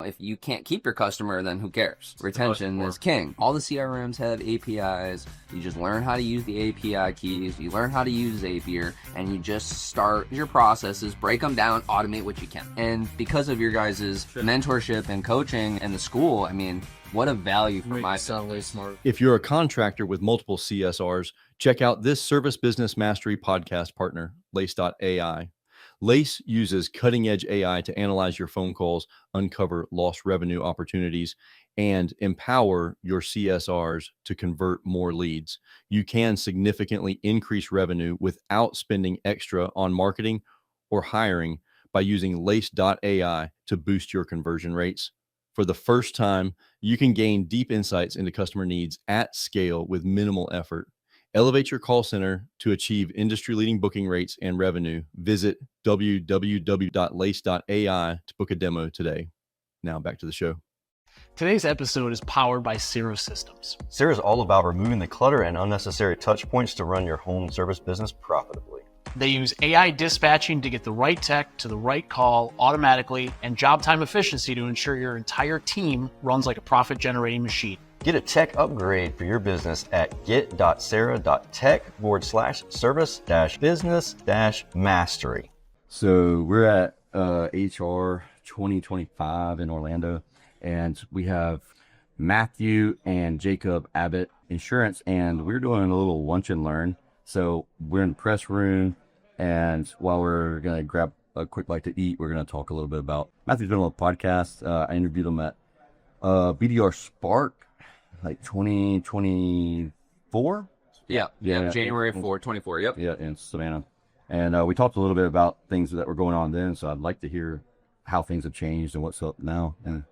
If you can't keep your customer, then who cares? Retention is king. All the CRMs have APIs. You just learn how to use the API keys. You learn how to use Zapier, and you just start your processes, break them down, automate what you can. And because of your guys' mentorship and coaching and the school, I mean, what a value for my sound smart. If you're a contractor with multiple CSRs, check out this Service Business Mastery podcast partner, Lace.ai. Lace uses cutting-edge AI to analyze your phone calls, uncover lost revenue opportunities, and empower your CSRs to convert more leads. You can significantly increase revenue without spending extra on marketing or hiring by using Lace.ai to boost your conversion rates. For the first time, you can gain deep insights into customer needs at scale with minimal effort. Elevate your call center to achieve industry-leading booking rates and revenue. Visit www.lace.ai to book a demo today. Now back to the show. Today's episode is powered by Xero Systems. Xero is all about removing the clutter and unnecessary touch points to run your home service business profitably. They use AI dispatching to get the right tech to the right call automatically, and job time efficiency to ensure your entire team runs like a profit-generating machine. Get a tech upgrade for your business at get.xero.tech/service-business-mastery. So we're at AHR 2025 in Orlando, and we have Matthew and Jacob Abbott Insurance, and we're doing a little lunch and learn. So we're in the press room, and while we're going to grab a quick bite to eat, we're going to talk a little bit about Matthew's doing a little podcast. I interviewed him at BDR Spark, like 2024. Yeah. January 4, 24. Yep. Yeah, in Savannah. And we talked a little bit about things that were going on then, so I'd like to hear how things have changed and what's up now. And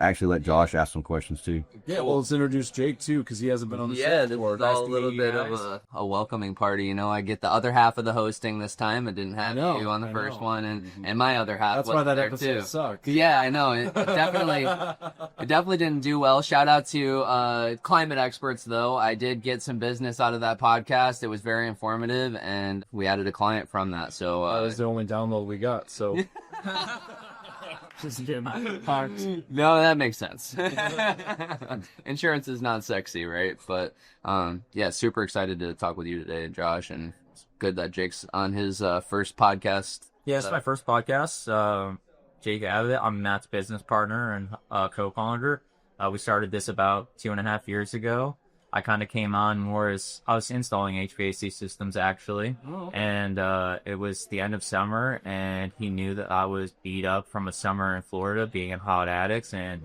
actually let Josh ask some questions too. Yeah, well, let's introduce Jake too, because he hasn't been on the show. Yeah, this before. is all a little bit of a welcoming party. You know, I get the other half of the hosting this time. I didn't have you on the first one, and my other half. That's why that episode sucked. Yeah, I know. It definitely didn't do well. Shout out to Climate Experts, though. I did get some business out of that podcast. It was very informative, and we added a client from that. So that was the only download we got. So. Just kidding. No, that makes sense. Insurance is not sexy, right? But yeah, super excited to talk with you today, Josh, and it's good that Jake's on his first podcast. Yeah, it's my first podcast. Jacob Abbott, I'm Matt's business partner and co-founder. We started this about 2.5 years ago. I kind of came on more as I was installing HVAC systems actually, and it was the end of summer, and he knew that I was beat up from a summer in Florida being in hot attics, and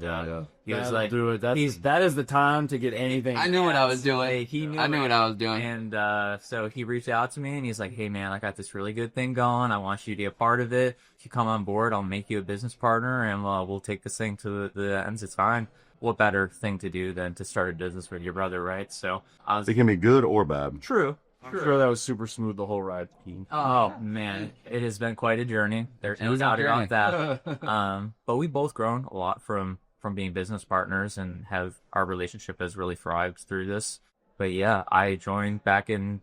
he was like, "Do it. That is the time to get anything." I knew what I was doing. He knew I knew what I was doing, and so he reached out to me, and he's like, "Hey man, I got this really good thing going. I want you to be a part of it. If you come on board, I'll make you a business partner, and we'll take this thing to the ends. It's fine." What better thing to do than to start a business with your brother, right? So it can be good or bad. True. I'm sure that was super smooth the whole ride. Oh man, it has been quite a journey. There's no doubt about that. But we both grown a lot from being business partners, and have our relationship has really thrived through this. But yeah, I joined back in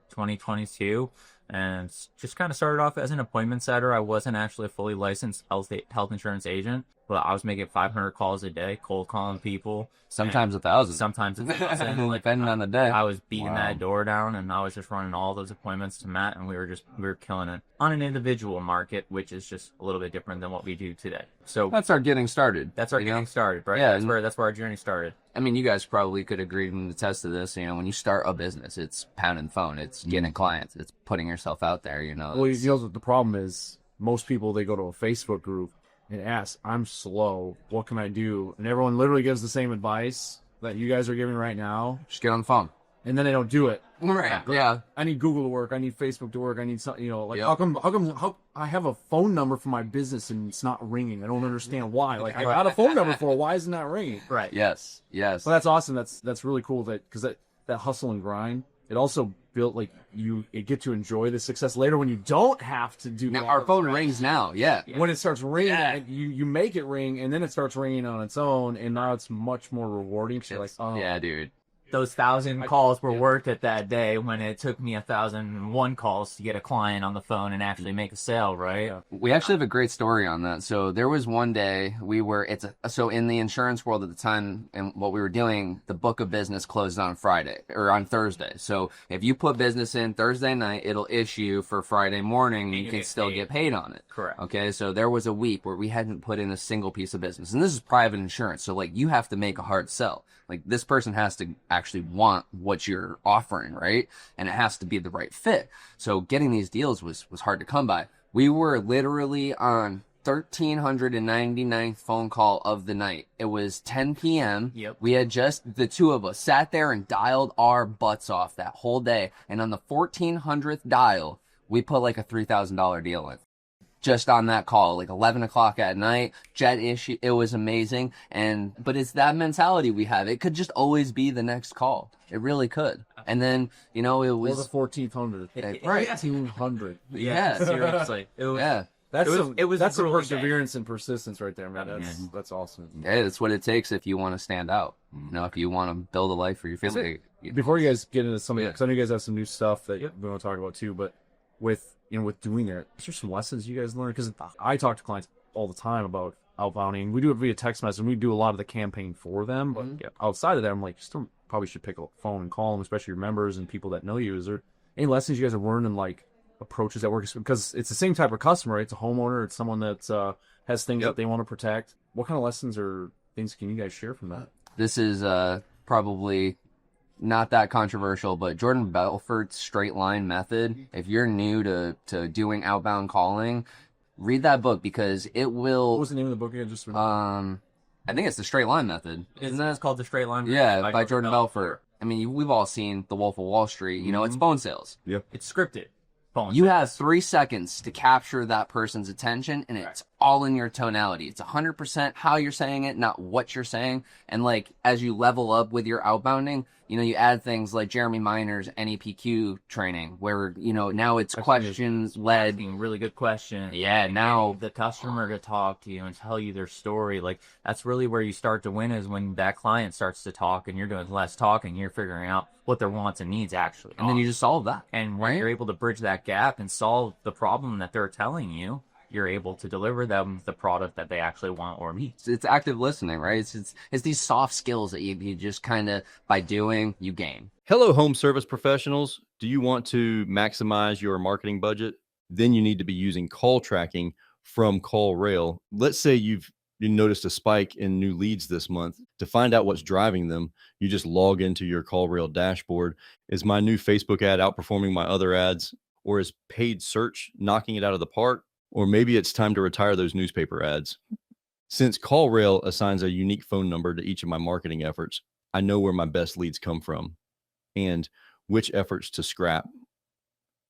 2022 and just kind of started off as an appointment setter. I wasn't actually a fully licensed health insurance agent, but I was making 500 calls a day, cold calling people. Sometimes 1,000. Sometimes 1,000. Depending on the day. I was beating that door down, and I was just running all those appointments to Matt, and we were killing it on an individual market, which is just a little bit different than what we do today. So that's our getting started. That's our getting started, right? Yeah, that's where our journey started. I mean, you guys probably could agree and attest to this. You know, when you start a business, it's pounding the phone, it's getting clients, it's putting yourself out there. You know. Well, you know what the problem is? Most people, they go to a Facebook group and ask, "I'm slow. What can I do?" And everyone literally gives the same advice that you guys are giving right now. Just get on the phone. And then they don't do it. Right. Yeah. I need Google to work. I need Facebook to work. I need something, how come I have a phone number for my business and it's not ringing? I don't understand why. Like, I got a phone number for it. Why isn't that ringing? Right. Yes. Yes. Well, that's awesome. That's really cool because that hustle and grind, it also built like you get to enjoy the success later when you don't have to do now our phone rings now. Yeah. When it starts ringing, you make it ring, and then it starts ringing on its own, and now it's much more rewarding. So you're like, oh yeah, dude. those 1,000 calls were worth it that day when it took me 1,001 calls to get a client on the phone and actually make a sale, right? We actually have a great story on that. So there was one day so in the insurance world at the time and what we were doing, the book of business closed on Friday or on Thursday. So if you put business in Thursday night, it'll issue for Friday morning. You can still get paid on it. Correct. Okay. So there was a week where we hadn't put in a single piece of business, and this is private insurance. So like you have to make a hard sell. Like this person has to actually want what you're offering, right? And it has to be the right fit. So getting these deals was hard to come by. We were literally on 1,399th phone call of the night. It was 10 p.m. Yep. We had just, the two of us sat there and dialed our butts off that whole day. And on the 1,400th dial, we put like a $3,000 deal in. Just on that call, like 11 o'clock at night, jet issue. It was amazing. But it's that mentality we have. It could just always be the next call. It really could. And then, it was. Or the 1,400. Right. 1,400. Yeah, seriously. It was, That's a some brutal perseverance and persistence right there, man. That's awesome. Yeah, that's what it takes if you want to stand out. If you want to build a life for your family. Before you guys get into something, because I know you guys have some new stuff that we want to talk about too, but with doing that, is there some lessons you guys learned? Because I talk to clients all the time about outbounding. We do it via text message, and we do a lot of the campaign for them. But outside of that, I'm like, you still probably should pick up the phone and call them, especially your members and people that know you. Is there any lessons you guys have learned in like approaches that work? Because it's the same type of customer, right? It's a homeowner. It's someone that has things that they want to protect. What kind of lessons or things can you guys share from that? This is probably not that controversial, but Jordan Belfort's straight line method. If you're new to doing outbound calling, read that book because it will. What was the name of the book again? Just I think it's the straight line method. Isn't that called the straight line? Yeah, by Jordan Belfort. I mean, we've all seen The Wolf of Wall Street. It's phone sales. Yep. It's scripted. Phone You sales. have 3 seconds to capture that person's attention, and it's all in your tonality. It's 100% how you're saying it, not what you're saying. And like as you level up with your outbounding, you add things like Jeremy Miner's NEPQ training, where now it's questions led. Asking really good questions. Yeah, now the customer to talk to you and tell you their story. Like that's really where you start to win, is when that client starts to talk and you're doing less talking. You're figuring out what their wants and needs actually and then you just solve that. And when you're able to bridge that gap and solve the problem that they're telling you, you're able to deliver them the product that they actually want or need. It's active listening, right? It's these soft skills that you just kind of, by doing, you gain. Hello, home service professionals. Do you want to maximize your marketing budget? Then you need to be using call tracking from CallRail. Let's say you noticed a spike in new leads this month. To find out what's driving them, you just log into your CallRail dashboard. Is my new Facebook ad outperforming my other ads? Or is paid search knocking it out of the park? Or maybe it's time to retire those newspaper ads. Since CallRail assigns a unique phone number to each of my marketing efforts, I know where my best leads come from and which efforts to scrap.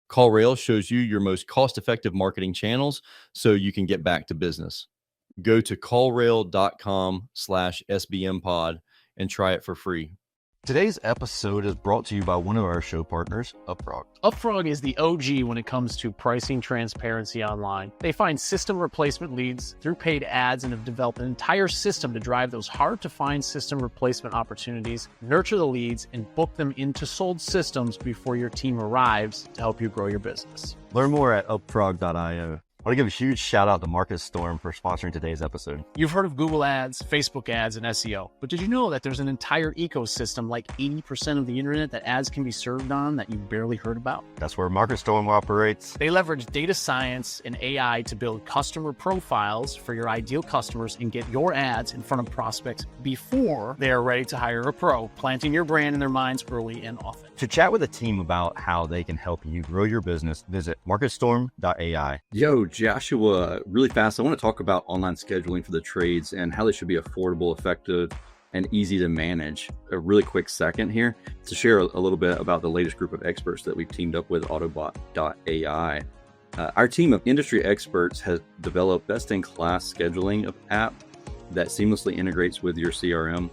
CallRail shows you your most cost-effective marketing channels so you can get back to business. Go to callrail.com/SBMpod and try it for free. Today's episode is brought to you by one of our show partners, UpFrog. UpFrog is the OG when it comes to pricing transparency online. They find system replacement leads through paid ads and have developed an entire system to drive those hard-to-find system replacement opportunities, nurture the leads, and book them into sold systems before your team arrives to help you grow your business. Learn more at upfrog.io. I want to give a huge shout out to Marcus Storm for sponsoring today's episode. You've heard of Google ads, Facebook ads, and SEO, but did you know that there's an entire ecosystem, like 80% of the internet, that ads can be served on that you barely heard about? That's where Marcus Storm operates. They leverage data science and AI to build customer profiles for your ideal customers and get your ads in front of prospects before they are ready to hire a pro, planting your brand in their minds early and often. To chat with a team about how they can help you grow your business, visit marcusstorm.ai. Yo, Joshua, really fast, I want to talk about online scheduling for the trades and how they should be affordable, effective, and easy to manage. A really quick second here to share a little bit about the latest group of experts that we've teamed up with, Autobot.ai. Our team of industry experts has developed best-in-class scheduling app that seamlessly integrates with your CRM.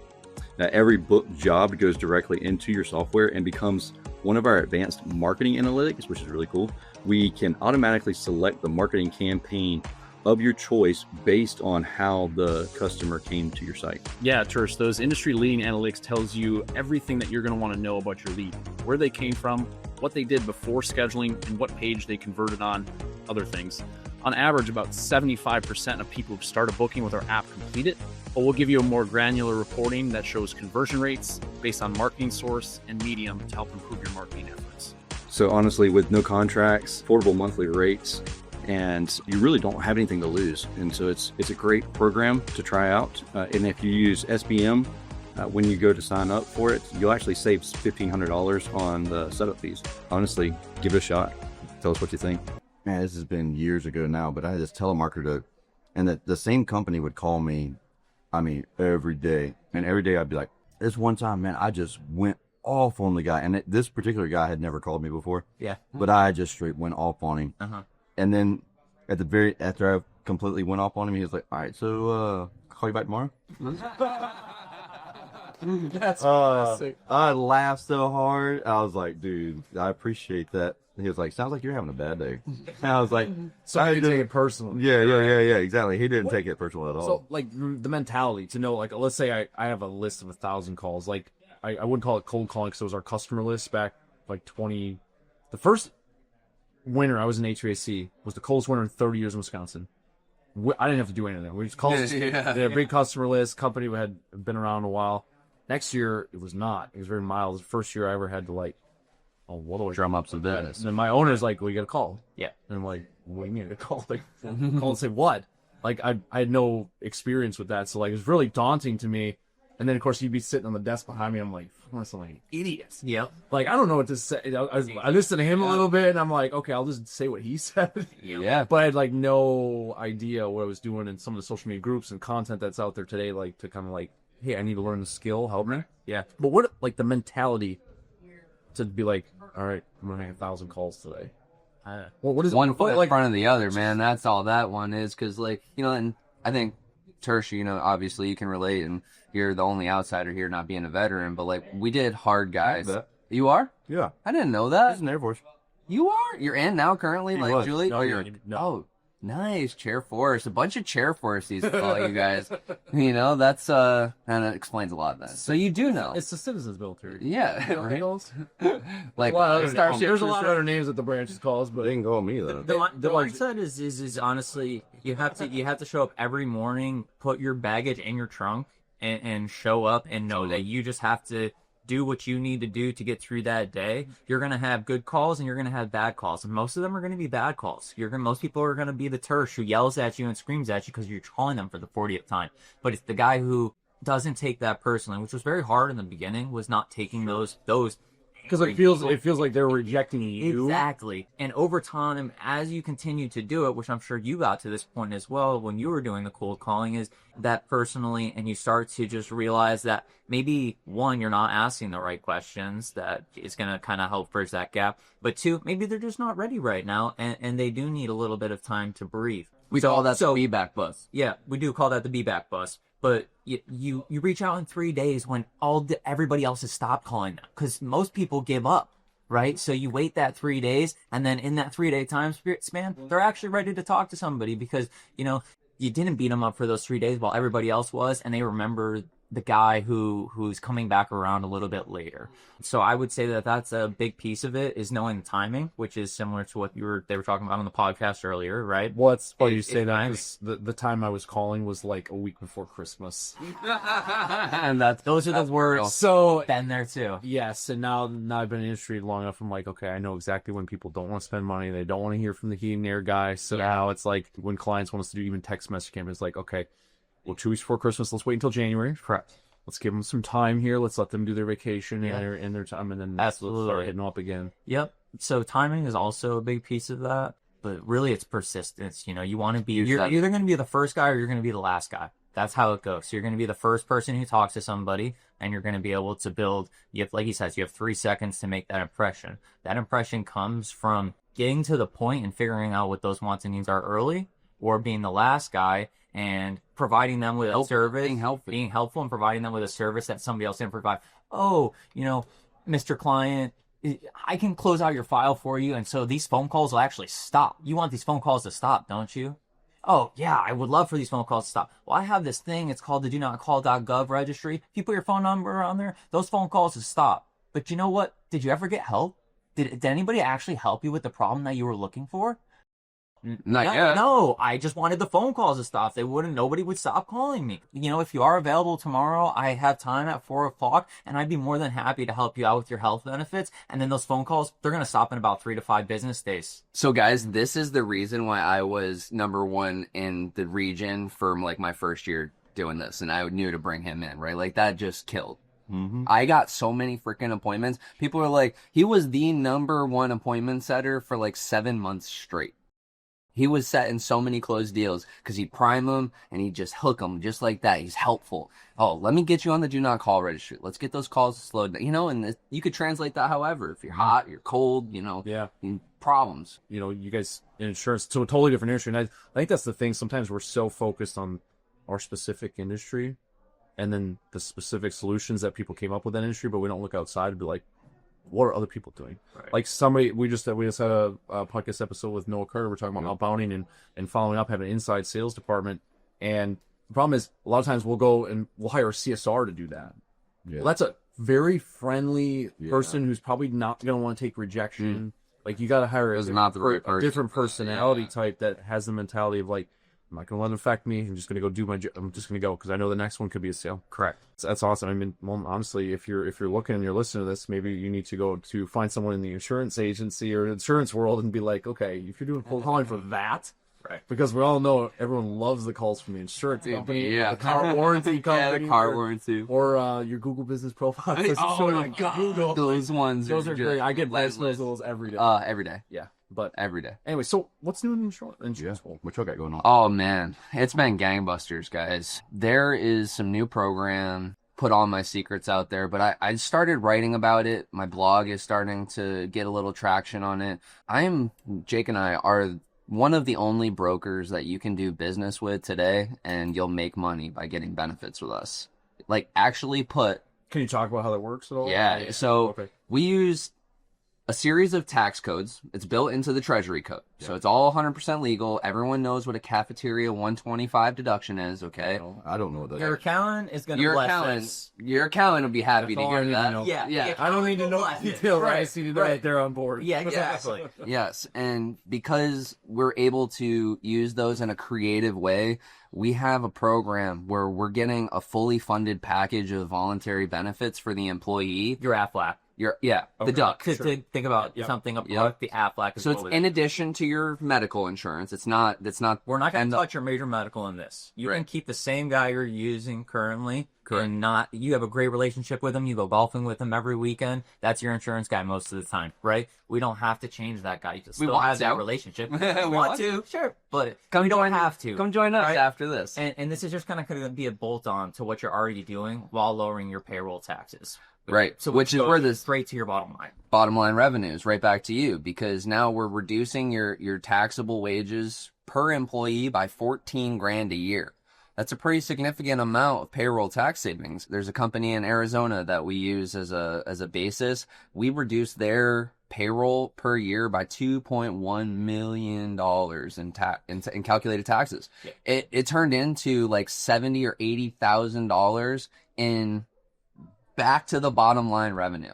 Every booked job goes directly into your software and becomes one of our advanced marketing analytics, which is really cool. We can automatically select the marketing campaign of your choice based on how the customer came to your site. Yeah, Tersh, those industry-leading analytics tells you everything that you're going to want to know about your lead, where they came from, what they did before scheduling, and what page they converted on, other things. On average, about 75% of people who start a booking with our app complete it, but we'll give you a more granular reporting that shows conversion rates based on marketing source and medium to help improve your marketing efforts. So honestly, with no contracts, affordable monthly rates, and you really don't have anything to lose. And so it's a great program to try out. And if you use SBM, when you go to sign up for it, you'll actually save $1,500 on the setup fees. Honestly, give it a shot. Tell us what you think. Man, this has been years ago now, but I had this telemarketer, and the same company would call me, I mean, every day. And every day I'd be like, this one time, man, I just went off on the guy. And this particular guy had never called me before. Yeah. But I just straight went off on him. Uh-huh. And then after I completely went off on him, he was like, all right, so call you back tomorrow? That's classic. I laughed so hard. I was like, dude, I appreciate that. He was like, sounds like you're having a bad day. And I was like, So I didn't take it personally. yeah, exactly. He didn't take it personal at all. So, like, the mentality to know, like, let's say I have a list of 1,000 calls. Like, I wouldn't call it cold calling because it was our customer list back, like, the first winter I was in HVAC was the coldest winter in 30 years in Wisconsin. I didn't have to do anything. We just called. They had a big customer list. Company had been around a while. Next year, it was not. It was very mild. It was the first year I ever had to, like, what do I Drum up some business. And then my owner's like, well, you got to call. Yeah. And I'm like, what do you mean I call? Like, call and say what? Like, I had no experience with that. So, like, it was really daunting to me. And then, of course, he'd be sitting on the desk behind me. I'm like, I'm like idiots. Yep. Like, I don't know what to say. I listened to him a little bit, and I'm like, okay, I'll just say what he said. Yeah. But I had, like, no idea what I was doing in some of the social media groups and content that's out there today, like, to kind of, like, hey, I need to learn the skill. Help me. Yeah. But what, like, the mentality to be like, all right, I'm going to make 1,000 calls today. What is one foot in front of the other, man? That's all that one is. Because, like, you know, and I think Tersh, you know, obviously you can relate, and you're the only outsider here, not being a veteran. But like, we did hard guys. You are? Yeah. I didn't know that. He's in the Air Force. You are? You're in now currently, like was. Julie? No, you're no. Oh, nice. Chair Force. A bunch of Chair Forces to call you guys. You know, that's and it explains a lot then. So you do know. It's the citizens military. Yeah. Right? Like, there's a lot of other names that the branches calls, but They can call me, though. The mindset is honestly, you have to show up every morning, put your baggage in your trunk, and show up and know that you just have to do what you need to do to get through that day. You're going to have good calls and you're going to have bad calls. And most of them are going to be bad calls. Most people are going to be the Tersh who yells at you and screams at you because you're calling them for the 40th time. But it's the guy who doesn't take that personally, which was very hard in the beginning, was not taking those because it feels like they're rejecting you. Exactly. And over time, as you continue to do it, which I'm sure you got to this point as well when you were doing the cold calling, is that personally, and you start to just realize that maybe, one, you're not asking the right questions, that is going to kind of help bridge that gap. But two, maybe they're just not ready right now, and they do need a little bit of time to breathe. We call that the feedback bus. Yeah, we do call that the be-back bus. But you reach out in 3 days when everybody else has stopped calling them, because most people give up, right? So you wait that 3 days, and then in that 3 day time span, they're actually ready to talk to somebody because, you know, you didn't beat them up for those 3 days while everybody else was, and they remember the guy who's coming back around a little bit later. So I would say that that's a big piece of it, is knowing the timing, which is similar to what they were talking about on the podcast earlier, right? Well, it's funny you say that, because the time I was calling was like a week before Christmas. And Those are the words. So Been there too. yes, and now I've been in the industry long enough. I'm like, okay, I know exactly when people don't want to spend money. They don't want to hear from the heating and air guy. So now it's like when clients want us to do even text message campaigns, it's like, okay, well, 2 weeks before Christmas, let's wait until January. Correct. Let's give them some time here. Let's let them do their vacation and their time, and then Absolutely. start hitting them up again. Yep. So timing is also a big piece of that, but really it's persistence. You know, you want to be, you're either going to be the first guy or you're going to be the last guy. That's how it goes. So you're going to be the first person who talks to somebody, and you're going to be able to build, like he says, you have 3 seconds to make that impression. That impression comes from getting to the point and figuring out what those wants and needs are early, or being the last guy and providing them with a service, being helpful and providing them with a service that somebody else didn't provide. Oh, you know, Mr. Client, I can close out your file for you, and so these phone calls will actually stop. You want these phone calls to stop, don't you? Oh, yeah, I would love for these phone calls to stop. Well, I have this thing. It's called the do not call.gov registry. If you put your phone number on there, those phone calls will stop. But you know what? Did you ever get help? Did anybody actually help you with the problem that you were looking for? Not yet. No, I just wanted the phone calls to stop. Nobody would stop calling me. You know, if you are available tomorrow, I have time at 4 o'clock, and I'd be more than happy to help you out with your health benefits. And then those phone calls, they're going to stop in about 3 to 5 business days. So guys, this is the reason why I was #1 in the region for like my first year doing this, and I knew to bring him in, right? Like that just killed. I got so many freaking appointments. People are like, he was the #1 appointment setter for like 7 months straight. He was setting so many closed deals because he'd prime them and he'd just hook them just like that. He's helpful. Oh, let me get you on the do not call registry. Let's get those calls slowed down. You know, and you could translate that however. If you're hot, you're cold, you know, problems. You know, you guys in insurance, so a totally different industry. And I think that's the thing. Sometimes we're so focused on our specific industry and then the specific solutions that people came up with that industry, but we don't look outside and be like, what are other people doing? Right. Like somebody, we just had a podcast episode with Noah Carter. We're talking about outbounding and following up, having an inside sales department. And the problem is a lot of times we'll go and we'll hire a CSR to do that. Yeah. Well, that's a very friendly person who's probably not going to want to take rejection. Like you got to hire a different personality type that has the mentality of like, I'm not going to let it affect me. I'm just going to go do my job. I'm just going to go because I know the next one could be a sale. Correct. So that's awesome. I mean, well, honestly, if you're looking and you're listening to this, maybe you need to go to find someone in the insurance agency or insurance world and be like, okay, if you're doing cold calling for that, right? Because we all know everyone loves the calls from the insurance company, the car warranty company, the car warranty, or your Google business profile. Oh my god, Google. Those ones. Those are great. I get those every day. Every day. Yeah. But every day. Anyway, so what's new in insurance? What y'all got going on? Oh man, it's been gangbusters, guys. There is some new program. Put all my secrets out there, but I started writing about it. My blog is starting to get a little traction on it. Jake and I are one of the only brokers that you can do business with today, and you'll make money by getting benefits with us. Like actually put. Can you talk about how that works at all? Yeah. So we use a series of tax codes. It's built into the Treasury code. So it's all 100% legal. Everyone knows what a cafeteria 125 deduction is, okay? I don't know what that Your is. accountant is going to bless this. Your accountant will be happy to hear that. Yeah. I don't need to know detail, right? I just need to know that they're on board. Yeah, exactly. Yes, and because we're able to use those in a creative way, we have a program where we're getting a fully funded package of voluntary benefits for the employee. Your AFLAC. The duck. To think about something about the AFLAC. So it's in addition to your medical insurance. It's not. We're not going to touch your major medical in this. You can keep the same guy you're using currently. And you have a great relationship with him. You go golfing with him every weekend. That's your insurance guy most of the time, right? We don't have to change that guy. You can still have that relationship. We want to, sure, but we don't have to. Come join us after this. And this is just kind of going to be a bolt on to what you're already doing while lowering your payroll taxes. Right. So which is where the straight to your bottom line. Bottom line revenues right back to you, because now we're reducing your taxable wages per employee by $14,000 a year. That's a pretty significant amount of payroll tax savings. There's a company in Arizona that we use as a basis. We reduced their payroll per year by $2.1 million in calculated taxes. Yeah. It turned into like $70,000 or $80,000 in back to the bottom line revenue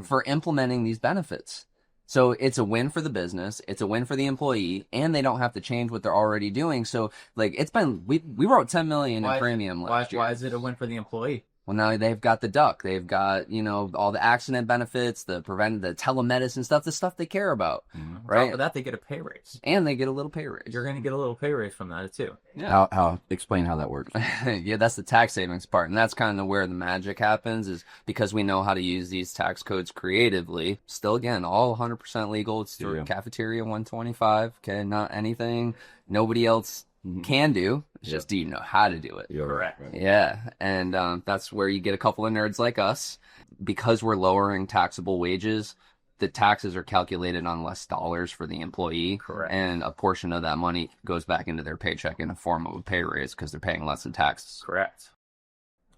for implementing these benefits. So it's a win for the business, it's a win for the employee, and they don't have to change what they're already doing. So like it's been, we wrote $10 million in premium last year. Why is it a win for the employee? Well, now they've got the duck. They've got, all the accident benefits, the telemedicine stuff, the stuff they care about, right? For that, they get a pay raise. And they get a little pay raise. You're going to get a little pay raise from that, too. Yeah. Explain how that works. Yeah, that's the tax savings part. And that's kind of where the magic happens, is because we know how to use these tax codes creatively. Still, again, all 100% legal. It's through Cafeteria 125. Okay, not anything nobody else can do. It's just, do you know how to do it? Correct. Right. Yeah, and that's where you get a couple of nerds like us. Because we're lowering taxable wages, the taxes are calculated on less dollars for the employee. Correct. And a portion of that money goes back into their paycheck in the form of a pay raise because they're paying less in taxes. Correct.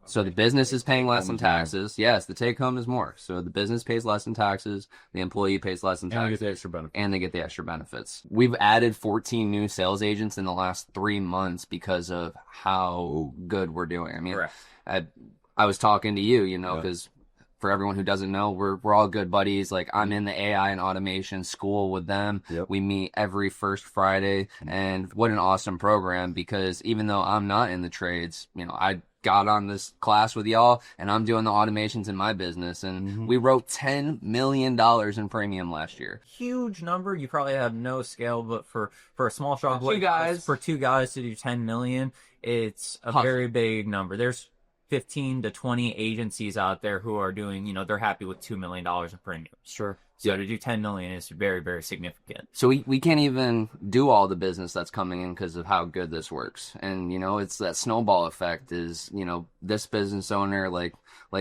So the business is paying less in taxes. Yes, the take home is more. So the business pays less in taxes, the employee pays less in And they taxes. get the extra benefit. And they get the extra benefits. We've added 14 new sales agents in the last 3 months because of how good we're doing. I mean, I was talking to you, you know, because for everyone who doesn't know, we're all good buddies. Like, I'm in the AI and automation school with them. Yep. We meet every first Friday, and what an awesome program, because even though I'm not in the trades, you know, I got on this class with y'all, and I'm doing the automations in my business, and we wrote $10 million in premium last year. Huge number. You probably have no scale, but for a small shop, For two guys to do 10 million, it's a very big number. There's 15 to 20 agencies out there who are doing, you know, they're happy with $2 million in premium. Sure. So to do 10 million is very, very significant. So we can't even do all the business that's coming in because of how good this works. And, you know, it's that snowball effect is, you know, this business owner, like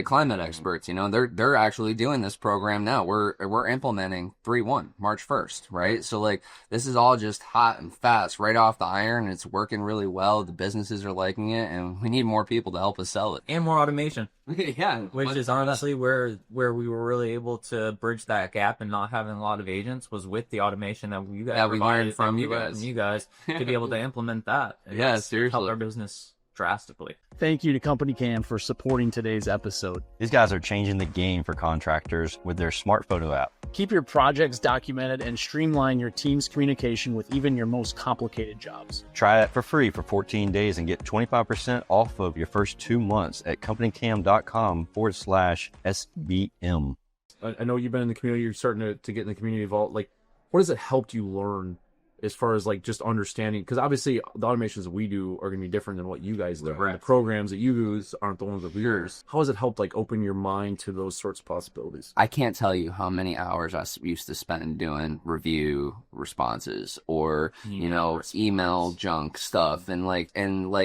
climate experts, you know, they're actually doing this program now. We're implementing 3/1, March 1st, right? So like, this is all just hot and fast right off the iron. It's working really well. The businesses are liking it, and we need more people to help us sell it. And more automation. Yeah. Which is honestly where we were really able to bridge that gap and not having a lot of agents was with the automation that you guys we learned from you guys to be able to implement that. And Yeah, that's seriously. helped our business drastically. Thank you to Company Cam for supporting today's episode. These guys are changing the game for contractors with their smart photo app. Keep your projects documented and streamline your team's communication with even your most complicated jobs. Try it for free for 14 days and get 25% off of your first 2 months at companycam.com/SBM. I know you've been in the community. You're starting to get in the community vault. Like, what has it helped you learn as far as like just understanding? Because obviously the automations that we do are going to be different than what you guys do. Right. The programs that you use aren't the ones that we use. How has it helped like open your mind to those sorts of possibilities? I can't tell you how many hours I used to spend doing review responses or, you know, email junk stuff and like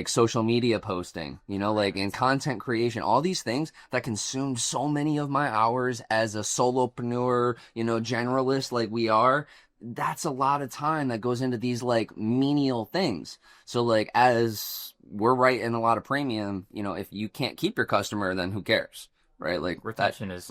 social media posting, you know, like in content creation, all these things that consumed so many of my hours as a solopreneur, you know, generalist like we are. That's a lot of time that goes into these like menial things. So like, as we're writing a lot of premium, you know, if you can't keep your customer, then who cares? Right? Like Retention is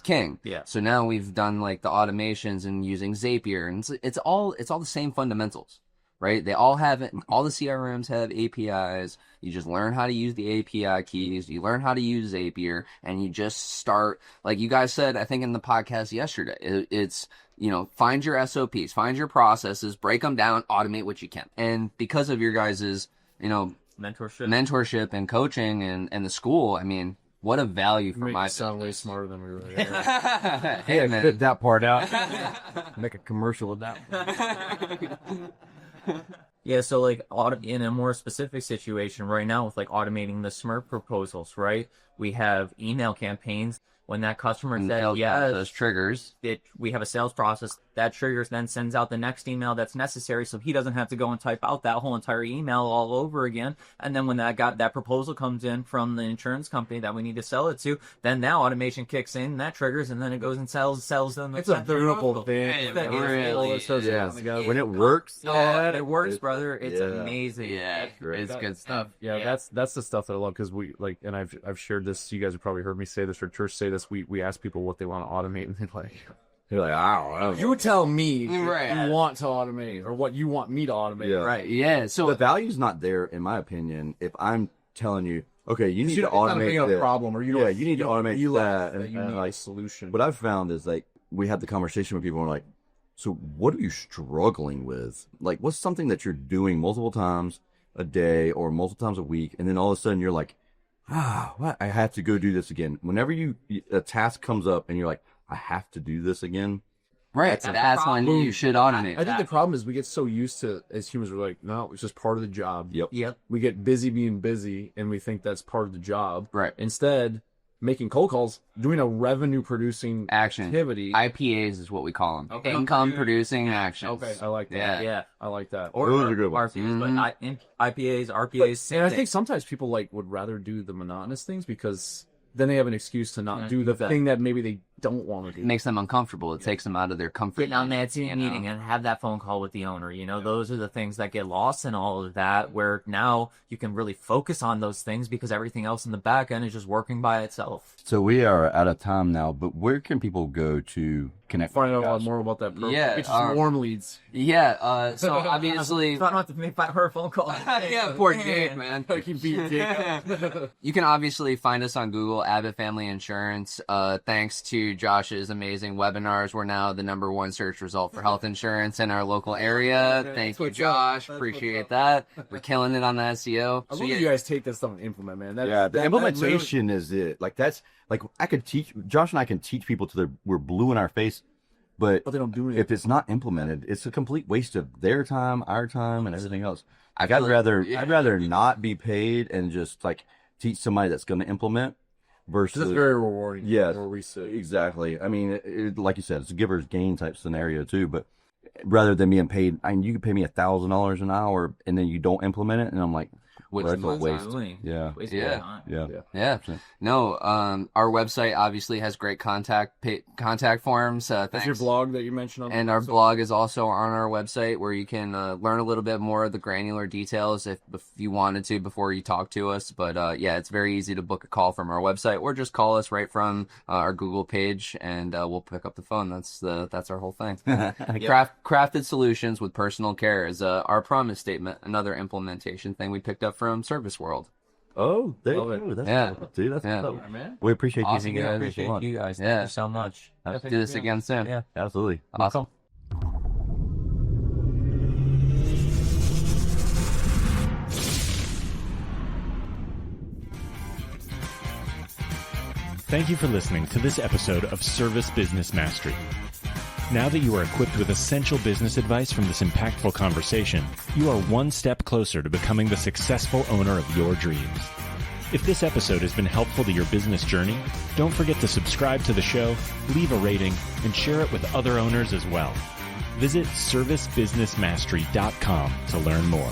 king. Yeah. So now we've done like the automations and using Zapier, and it's all the same fundamentals, right? They all have it. All the CRMs have APIs. You just learn how to use the API keys. You learn how to use Zapier, and you just start, like you guys said, I think in the podcast yesterday, it's, you know, find your SOPs, find your processes, break them down, automate what you can. And because of your guys', you know, mentorship and coaching and the school, I mean, what a value for my sound way business. smarter than we really are. Hey, man. Fit that part out. Make a commercial of that. Yeah, so like in a more specific situation right now with like automating the SMRF proposals, right? We have email campaigns. When that customer says yes, those triggers. We have a sales process that triggers, then sends out the next email that's necessary, so he doesn't have to go and type out that whole entire email all over again. And then when that proposal comes in from the insurance company that we need to sell it to, then now automation kicks in, that triggers, and then it goes and sells them. It's a beautiful thing. When it works, it works, brother. It's amazing. Yeah, it's good stuff. Yeah, that's the stuff that I love, because we like, and I've shared this. You guys have probably heard me say this, or Tersh say this. We ask people what they want to automate, and they're like, I don't know. You tell me what you want to automate, or what you want me to automate. Yeah. Right. Yeah. So the value's not there, in my opinion, if I'm telling you, okay, you need to It's not automate a problem, or you don't. you need to automate that. That you And need like, a solution. what I've found is like, we have the conversation with people and we're like, so what are you struggling with? Like, what's something that you're doing multiple times a day or multiple times a week, and then all of a sudden you're like, what? I have to go do this again. Whenever a task comes up and you're like, I have to do this again. right. That's when you should automate. I think the problem is we get so used to, as humans, we're like, no, it's just part of the job. Yep. We get busy being busy, and we think that's part of the job. Right. Instead, making cold calls, doing a revenue producing Action. activity. IPAs is what we call them. Okay. Income producing actions. Okay, I like that. Yeah. I like that. Or Those are good ones. RPAs, but IPAs, RPAs, And I think sometimes people like would rather do the monotonous things, because then they have an excuse to not do the thing that maybe they don't want to do. It makes them uncomfortable. It takes them out of their comfort. Get down there at a meeting and have that phone call with the owner. Those are the things that get lost in all of that, where now you can really focus on those things because everything else in the back end is just working by itself. So we are out of time now, but where can people go to connect? Find out a lot more about that program. Yeah, Get you some warm leads. Yeah, so obviously... So I don't have to make her a phone call. Yeah, poor Jake, man. I can beat Jacob. You can obviously find us on Google, Abbott Family Insurance. Thanks to Josh's amazing webinars, we're now the #1 search result for health insurance in our local area. Thank you, Josh. Appreciate that. We're killing it on the SEO. I love you guys take this stuff and implement, man. The implementation is it. Like that's like I could teach Josh and I can teach people till we're blue in our face, but they don't do anything. If it's not implemented, it's a complete waste of their time, our time, and everything else. I'd rather not be paid and just like teach somebody that's going to implement. Versus, it's very rewarding. Yes, where we sit. Exactly. I mean, like you said, it's a giver's gain type scenario too. But rather than being paid, you can pay me $1,000 an hour, and then you don't implement it, and I'm like, that's a waste. Yeah. Yeah. No, our website obviously has great contact forms. That's your blog that you mentioned on and our blog is also on our website where you can learn a little bit more of the granular details if you wanted to before you talk to us. But yeah, it's very easy to book a call from our website or just call us right from our Google page and we'll pick up the phone. That's our whole thing. Crafted solutions with personal care is our promise statement. Another implementation thing we picked up from Service World. Oh, there you go. That's cool, dude. That's cool. Man. We appreciate awesome. you guys. Appreciate you guys. Thank you so much. Let's do this again soon. Yeah, absolutely. Awesome. Thank you for listening to this episode of Service Business Mastery. Now that you are equipped with essential business advice from this impactful conversation, you are one step closer to becoming the successful owner of your dreams. If this episode has been helpful to your business journey, don't forget to subscribe to the show, leave a rating, and share it with other owners as well. Visit servicebusinessmastery.com to learn more.